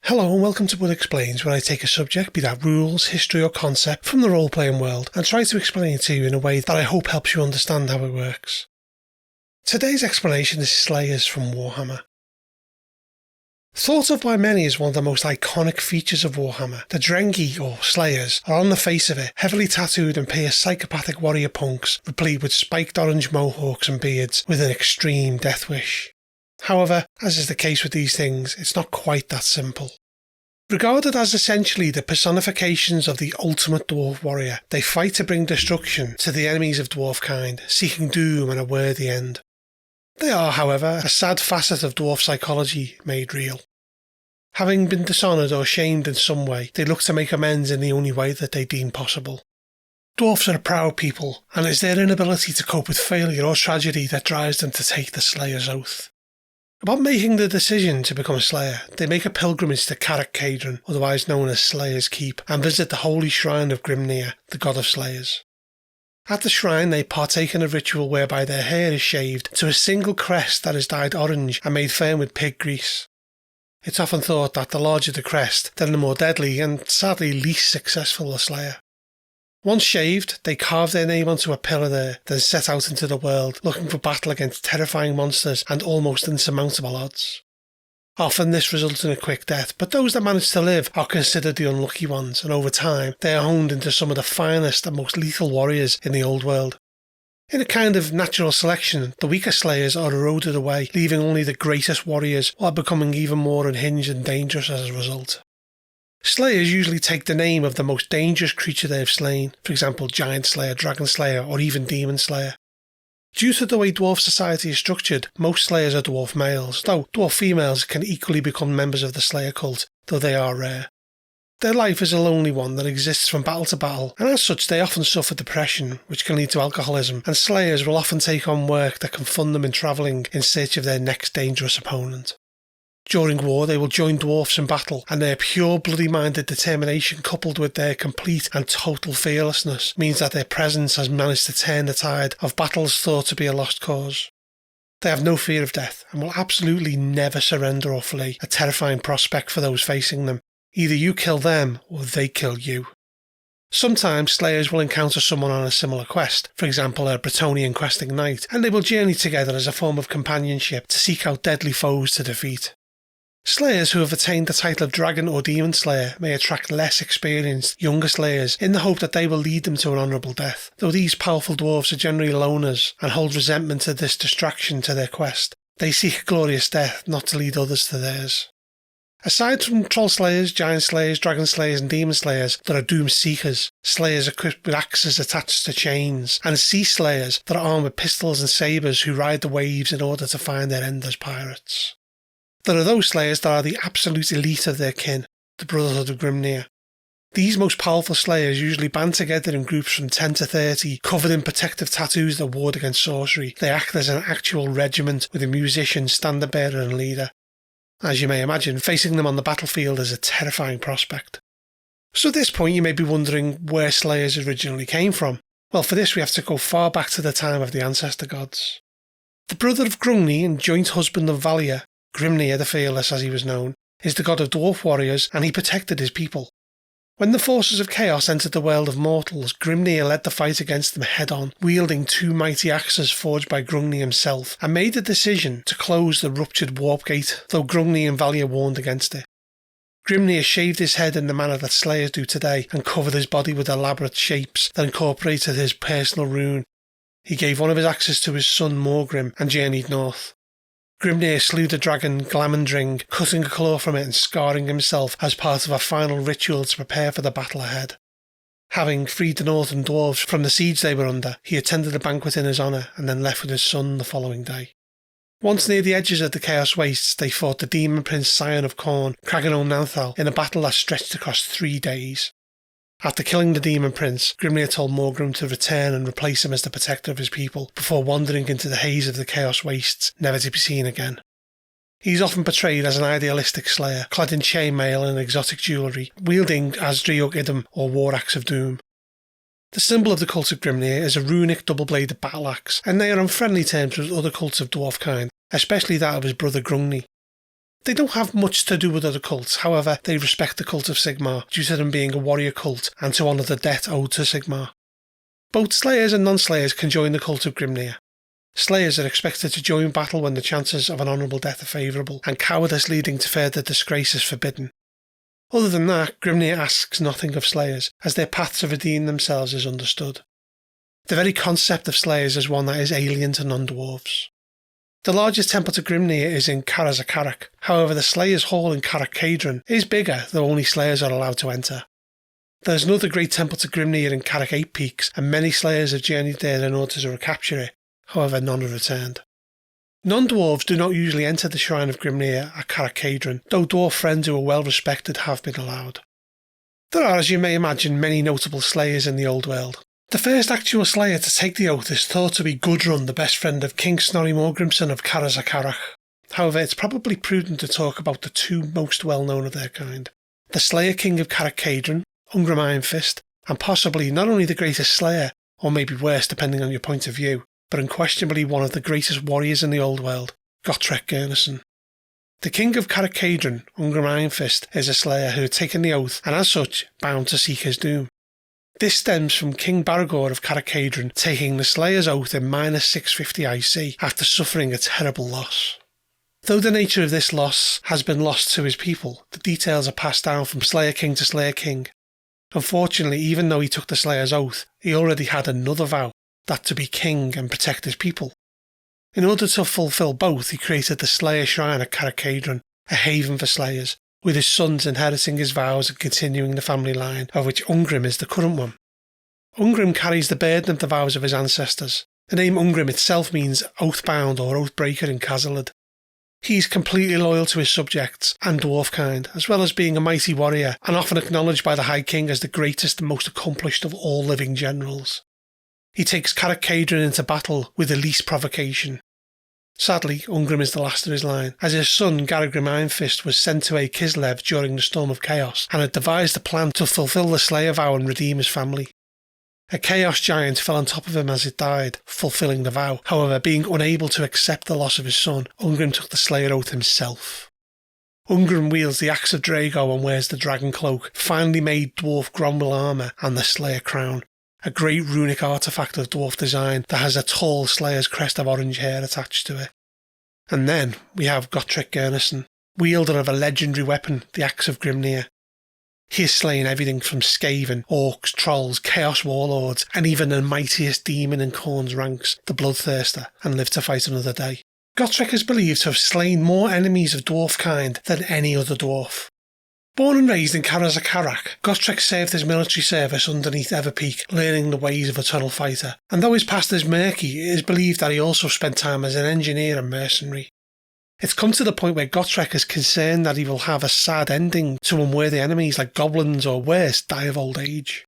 Hello and welcome to Wood Explains, where I take a subject, be that rules, history or concept, from the role-playing world and try to explain it to you in a way that I hope helps you understand how it works. Today's explanation is Slayers from Warhammer. Thought of by many as one of the most iconic features of Warhammer, the Drengi, or Slayers, are on the face of it heavily tattooed and pierced psychopathic warrior punks, replete with spiked orange mohawks and beards with an extreme death wish. However, as is the case with these things, it's not quite that simple. Regarded as essentially the personifications of the ultimate dwarf warrior, they fight to bring destruction to the enemies of dwarfkind, seeking doom and a worthy end. They are, however, a sad facet of dwarf psychology made real. Having been dishonoured or shamed in some way, they look to make amends in the only way that they deem possible. Dwarfs are a proud people, and it's their inability to cope with failure or tragedy that drives them to take the Slayer's oath. Upon making the decision to become a Slayer, they make a pilgrimage to Carrick Cadron, otherwise known as Slayer's Keep, and visit the holy shrine of Grimnir, the god of Slayers. At the shrine they partake in a ritual whereby their hair is shaved to a single crest that is dyed orange and made firm with pig grease. It's often thought that the larger the crest, then the more deadly and sadly least successful the Slayer. Once shaved, they carve their name onto a pillar there, then set out into the world, looking for battle against terrifying monsters and almost insurmountable odds. Often this results in a quick death, but those that manage to live are considered the unlucky ones, and over time they are honed into some of the finest and most lethal warriors in the old world. In a kind of natural selection, the weaker Slayers are eroded away, leaving only the greatest warriors, while becoming even more unhinged and dangerous as a result. Slayers usually take the name of the most dangerous creature they have slain, for example Giant Slayer, Dragon Slayer or even Demon Slayer. Due to the way dwarf society is structured, most Slayers are dwarf males, though dwarf females can equally become members of the Slayer cult, though they are rare. Their life is a lonely one that exists from battle to battle, and as such they often suffer depression, which can lead to alcoholism, and Slayers will often take on work that can fund them in travelling in search of their next dangerous opponent. During war they will join dwarfs in battle, and their pure bloody-minded determination coupled with their complete and total fearlessness means that their presence has managed to turn the tide of battles thought to be a lost cause. They have no fear of death and will absolutely never surrender or flee, a terrifying prospect for those facing them. Either you kill them or they kill you. Sometimes Slayers will encounter someone on a similar quest, for example a Bretonnian questing knight, and they will journey together as a form of companionship to seek out deadly foes to defeat. Slayers who have attained the title of Dragon or Demon Slayer may attract less experienced, younger Slayers in the hope that they will lead them to an honourable death, though these powerful dwarves are generally loners and hold resentment to this distraction to their quest. They seek a glorious death, not to lead others to theirs. Aside from Troll Slayers, Giant Slayers, Dragon Slayers and Demon Slayers, there are Doom Seekers, Slayers equipped with axes attached to chains, and Sea Slayers that are armed with pistols and sabres who ride the waves in order to find their end as pirates. There are those Slayers that are the absolute elite of their kin, the Brotherhood of Grimnir. These most powerful Slayers usually band together in groups from 10 to 30, covered in protective tattoos that ward against sorcery. They act as an actual regiment with a musician, standard bearer and leader. As you may imagine, facing them on the battlefield is a terrifying prospect. So at this point you may be wondering where Slayers originally came from. Well, for this we have to go far back to the time of the ancestor gods. The brother of Grungni and joint husband of Valia, Grimnir the Fearless as he was known, is the god of dwarf warriors, and he protected his people. When the forces of chaos entered the world of mortals, Grimnir led the fight against them head-on, wielding 2 mighty axes forged by Grungni himself, and made the decision to close the ruptured warp gate, though Grungni and Valia warned against it. Grimnir shaved his head in the manner that Slayers do today, and covered his body with elaborate shapes that incorporated his personal rune. He gave one of his axes to his son Morgrim, and journeyed north. Grimnir slew the dragon Glamandring, cutting a claw from it and scarring himself as part of a final ritual to prepare for the battle ahead. Having freed the northern dwarves from the siege they were under, he attended a banquet in his honour and then left with his son the following day. Once near the edges of the Chaos Wastes, they fought the demon prince Scion of Khorne, Kragan Nanthal, in a battle that stretched across 3 days. After killing the demon prince, Grimnir told Morgrim to return and replace him as the protector of his people, before wandering into the haze of the Chaos Wastes, never to be seen again. He's often portrayed as an idealistic slayer, clad in chainmail and exotic jewellery, wielding Asdriog Idum or War Axe of Doom. The symbol of the cult of Grimnir is a runic double-bladed battle axe, and they are on friendly terms with other cults of dwarf kind, especially that of his brother Grungni. They don't have much to do with other cults, however they respect the cult of Sigmar due to them being a warrior cult and to honour the debt owed to Sigmar. Both Slayers and non-Slayers can join the cult of Grimnir. Slayers are expected to join battle when the chances of an honourable death are favourable, and cowardice leading to further disgrace is forbidden. Other than that, Grimnir asks nothing of Slayers, as their path to redeem themselves is understood. The very concept of Slayers is one that is alien to non-dwarves. The largest temple to Grimnir is in Karazakarak, however the Slayers' Hall in Karak Kadron is bigger, though only Slayers are allowed to enter. There is another great temple to Grimnir in Karak 8 Peaks, and many Slayers have journeyed there in order to recapture it, however none have returned. Non-dwarves do not usually enter the Shrine of Grimnir at Karak Kadron, though dwarf friends who are well respected have been allowed. There are, as you may imagine, many notable Slayers in the Old World. The first actual Slayer to take the oath is thought to be Gudrun, the best friend of King Snorri Morgrimsson of Karazakarak. However, it's probably prudent to talk about the two most well-known of their kind. The Slayer King of Karak Kadron, Ungrim Ironfist, and possibly not only the greatest Slayer, or maybe worse depending on your point of view, but unquestionably one of the greatest warriors in the Old World, Gotrek Gurnisson. The King of Karak Kadron, Ungrim Ironfist, is a Slayer who had taken the oath and as such bound to seek his doom. This stems from King Baragor of Karak Kadron taking the Slayer's oath in -650 IC after suffering a terrible loss. Though the nature of this loss has been lost to his people, the details are passed down from Slayer King to Slayer King. Unfortunately, even though he took the Slayer's oath, he already had another vow, that to be king and protect his people. In order to fulfill both, he created the Slayer Shrine at Karak Kadron, a haven for Slayers, with his sons inheriting his vows and continuing the family line, of which Ungrim is the current one. Ungrim carries the burden of the vows of his ancestors. The name Ungrim itself means oath-bound or oath-breaker in Khazalid. He is completely loyal to his subjects and dwarf kind, as well as being a mighty warrior and often acknowledged by the High King as the greatest and most accomplished of all living generals. He takes Karak Kadron into battle with the least provocation. Sadly, Ungrim is the last of his line, as his son Garagrim Ironfist was sent to aid Kislev during the Storm of Chaos and had devised a plan to fulfill the Slayer vow and redeem his family. A Chaos Giant fell on top of him as it died, fulfilling the vow. However, being unable to accept the loss of his son, Ungrim took the Slayer oath himself. Ungrim wields the Axe of Drago and wears the Dragon Cloak, finely made dwarf Gromwell armour and the Slayer Crown, a great runic artefact of dwarf design that has a tall Slayer's crest of orange hair attached to it. And then we have Gotrek Gurnisson, wielder of a legendary weapon, the Axe of Grimnir. He has slain everything from Skaven, orcs, trolls, chaos warlords, and even the mightiest demon in Khorne's ranks, the Bloodthirster, and lived to fight another day. Gotrek is believed to have slain more enemies of dwarf kind than any other dwarf. Born and raised in Karazakarak, Gotrek served his military service underneath Everpeak, learning the ways of a tunnel fighter, and though his past is murky, it is believed that he also spent time as an engineer and mercenary. It's come to the point where Gotrek is concerned that he will have a sad ending to unworthy enemies like goblins or worse, die of old age.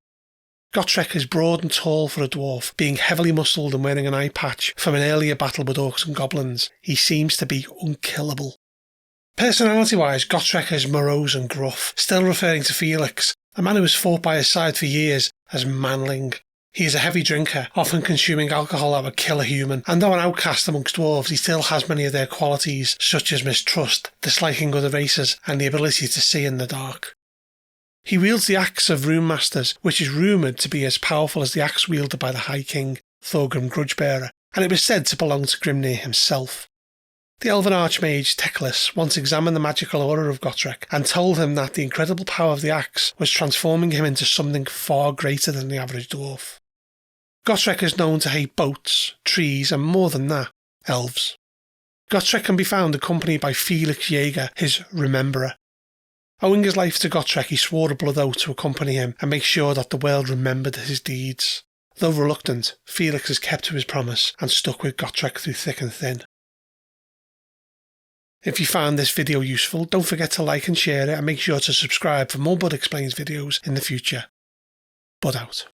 Gotrek is broad and tall for a dwarf, being heavily muscled and wearing an eye patch from an earlier battle with orcs and goblins. He seems to be unkillable. Personality-wise, Gotrek is morose and gruff, still referring to Felix, a man who has fought by his side for years, as manling. He is a heavy drinker, often consuming alcohol that would kill a human, and though an outcast amongst dwarves, he still has many of their qualities, such as mistrust, disliking other races, and the ability to see in the dark. He wields the Axe of Rune Masters, which is rumoured to be as powerful as the axe wielded by the High King, Thorgrim Grudgebearer, and it was said to belong to Grimnir himself. The elven archmage Teclis once examined the magical aura of Gotrek and told him that the incredible power of the axe was transforming him into something far greater than the average dwarf. Gotrek is known to hate boats, trees, and more than that, elves. Gotrek can be found accompanied by Felix Jaeger, his rememberer. Owing his life to Gotrek, he swore a blood oath to accompany him and make sure that the world remembered his deeds. Though reluctant, Felix has kept to his promise and stuck with Gotrek through thick and thin. If you found this video useful, don't forget to like and share it, and make sure to subscribe for more Bud Explains videos in the future. Bud out.